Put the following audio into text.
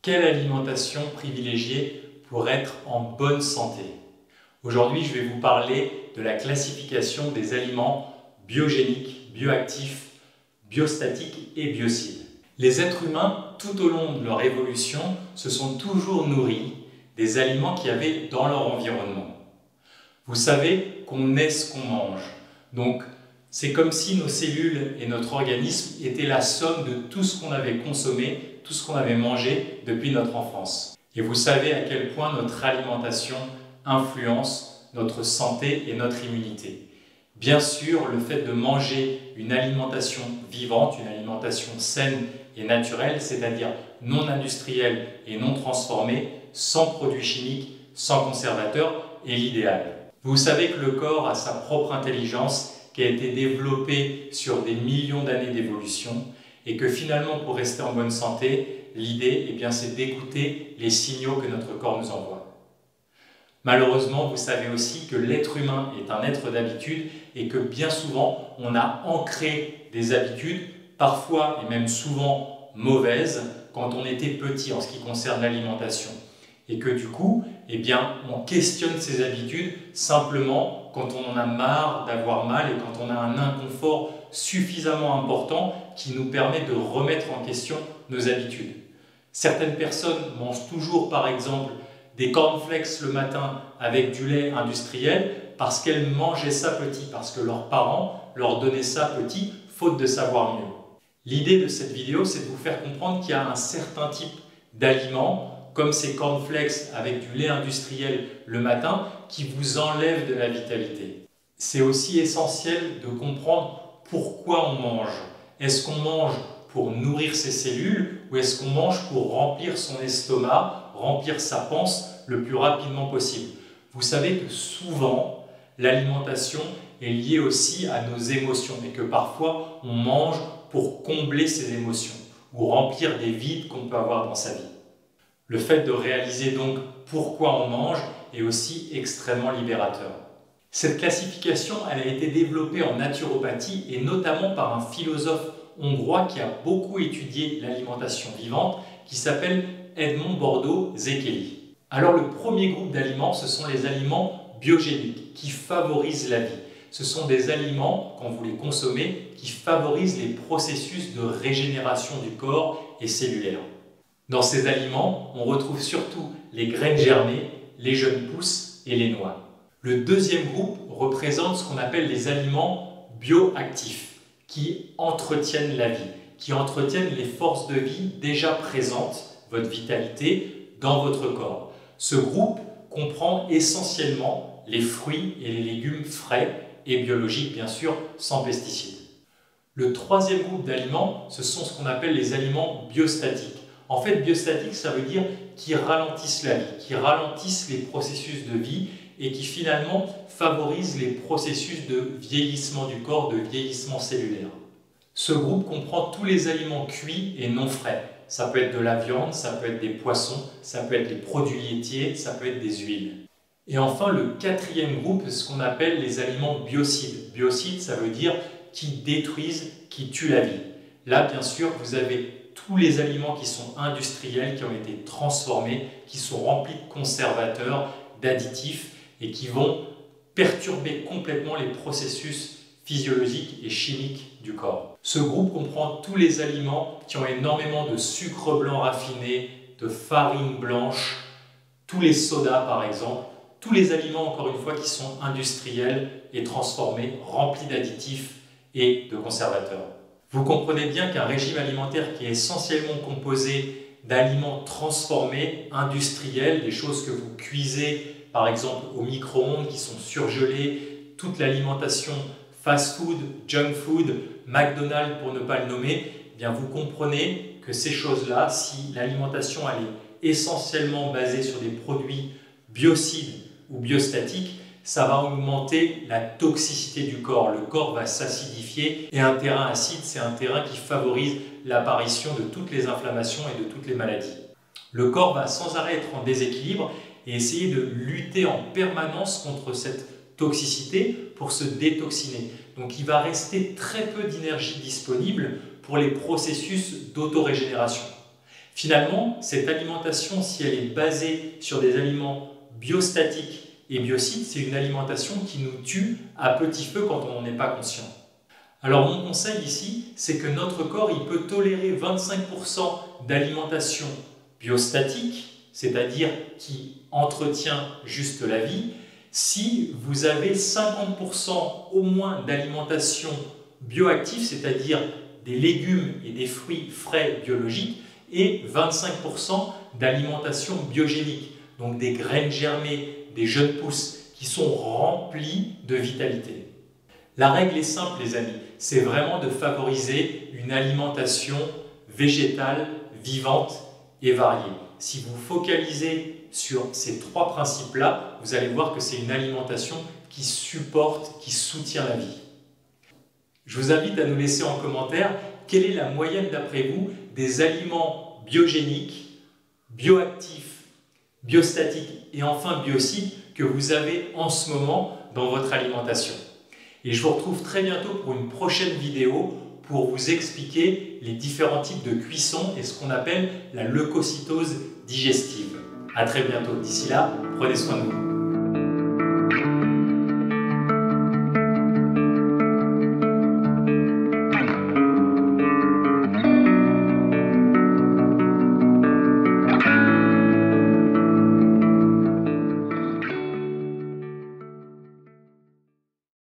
Quelle alimentation privilégier pour être en bonne santé? Aujourd'hui, je vais vous parler de la classification des aliments biogéniques, bioactifs, biostatiques et biocides. Les êtres humains, tout au long de leur évolution, se sont toujours nourris des aliments qu'il y avait dans leur environnement. Vous savez qu'on est ce qu'on mange. Donc, c'est comme si nos cellules et notre organisme étaient la somme de tout ce qu'on avait consommé, tout ce qu'on avait mangé depuis notre enfance. Et vous savez à quel point notre alimentation influence notre santé et notre immunité. Bien sûr, le fait de manger une alimentation vivante, une alimentation saine et naturelle, c'est-à-dire non industrielle et non transformée, sans produits chimiques, sans conservateurs, est l'idéal. Vous savez que le corps a sa propre intelligence qui a été développée sur des millions d'années d'évolution et que finalement, pour rester en bonne santé, l'idée, c'est d'écouter les signaux que notre corps nous envoie. Malheureusement, vous savez aussi que l'être humain est un être d'habitude et que bien souvent, on a ancré des habitudes, parfois et même souvent mauvaises, quand on était petit en ce qui concerne l'alimentation. Et que du coup, on questionne ces habitudes simplement quand on en a marre d'avoir mal et quand on a un inconfort suffisamment important qui nous permet de remettre en question nos habitudes. Certaines personnes mangent toujours, par exemple, des cornflakes le matin avec du lait industriel parce qu'elles mangeaient ça petit, parce que leurs parents leur donnaient ça petit, faute de savoir mieux. L'idée de cette vidéo, c'est de vous faire comprendre qu'il y a un certain type d'aliments, comme ces cornflakes avec du lait industriel le matin, qui vous enlèvent de la vitalité. C'est aussi essentiel de comprendre pourquoi on mange. Est-ce qu'on mange pour nourrir ses cellules ou est-ce qu'on mange pour remplir son estomac, remplir sa panse le plus rapidement possible? Vous savez que souvent, l'alimentation est liée aussi à nos émotions et que parfois, on mange pour combler ses émotions ou remplir des vides qu'on peut avoir dans sa vie. Le fait de réaliser donc pourquoi on mange est aussi extrêmement libérateur. Cette classification, elle a été développée en naturopathie et notamment par un philosophe hongrois qui a beaucoup étudié l'alimentation vivante qui s'appelle Edmond Bordo-Székely. Alors le premier groupe d'aliments, ce sont les aliments biogéniques qui favorisent la vie. Ce sont des aliments, quand vous les consommez, qui favorisent les processus de régénération du corps et cellulaire. Dans ces aliments, on retrouve surtout les graines germées, les jeunes pousses et les noix. Le deuxième groupe représente ce qu'on appelle les aliments bioactifs, qui entretiennent la vie, qui entretiennent les forces de vie déjà présentes, votre vitalité, dans votre corps. Ce groupe comprend essentiellement les fruits et les légumes frais et biologiques, bien sûr, sans pesticides. Le troisième groupe d'aliments, ce sont ce qu'on appelle les aliments biostatiques. En fait, biostatique, ça veut dire qui ralentissent la vie, qui ralentissent les processus de vie et qui finalement favorisent les processus de vieillissement du corps, de vieillissement cellulaire. Ce groupe comprend tous les aliments cuits et non frais. Ça peut être de la viande, ça peut être des poissons, ça peut être des produits laitiers, ça peut être des huiles. Et enfin, le quatrième groupe, c'est ce qu'on appelle les aliments biocides. Biocides, ça veut dire qui détruisent, qui tuent la vie. Là, bien sûr, vous avez tous les aliments qui sont industriels, qui ont été transformés, qui sont remplis de conservateurs, d'additifs et qui vont perturber complètement les processus physiologiques et chimiques du corps. Ce groupe comprend tous les aliments qui ont énormément de sucre blanc raffiné, de farine blanche, tous les sodas par exemple, tous les aliments encore une fois qui sont industriels et transformés, remplis d'additifs et de conservateurs. Vous comprenez bien qu'un régime alimentaire qui est essentiellement composé d'aliments transformés, industriels, des choses que vous cuisez par exemple au micro-ondes qui sont surgelées, toute l'alimentation fast-food, junk food, McDonald's pour ne pas le nommer, vous comprenez que ces choses-là, si l'alimentation elle est essentiellement basée sur des produits biocides ou biostatiques, ça va augmenter la toxicité du corps. Le corps va s'acidifier et un terrain acide, c'est un terrain qui favorise l'apparition de toutes les inflammations et de toutes les maladies. Le corps va sans arrêt être en déséquilibre et essayer de lutter en permanence contre cette toxicité pour se détoxiner. Donc il va rester très peu d'énergie disponible pour les processus d'autorégénération. Finalement, cette alimentation, si elle est basée sur des aliments biostatiques et biocides, c'est une alimentation qui nous tue à petit feu quand on n'en est pas conscient. Alors mon conseil ici, c'est que notre corps il peut tolérer 25% d'alimentation biostatique, c'est-à-dire qui entretient juste la vie, si vous avez 50% au moins d'alimentation bioactive, c'est-à-dire des légumes et des fruits frais biologiques, et 25% d'alimentation biogénique, donc des graines germées, des jeunes pousses qui sont remplies de vitalité. La règle est simple les amis, c'est vraiment de favoriser une alimentation végétale, vivante et variée. Si vous focalisez sur ces trois principes-là, vous allez voir que c'est une alimentation qui supporte, qui soutient la vie. Je vous invite à nous laisser en commentaire quelle est la moyenne d'après vous des aliments biogéniques, bioactifs, biostatiques et enfin biocides que vous avez en ce moment dans votre alimentation. Et je vous retrouve très bientôt pour une prochaine vidéo pour vous expliquer les différents types de cuisson et ce qu'on appelle la leucocytose digestive. À très bientôt. D'ici là, prenez soin de vous.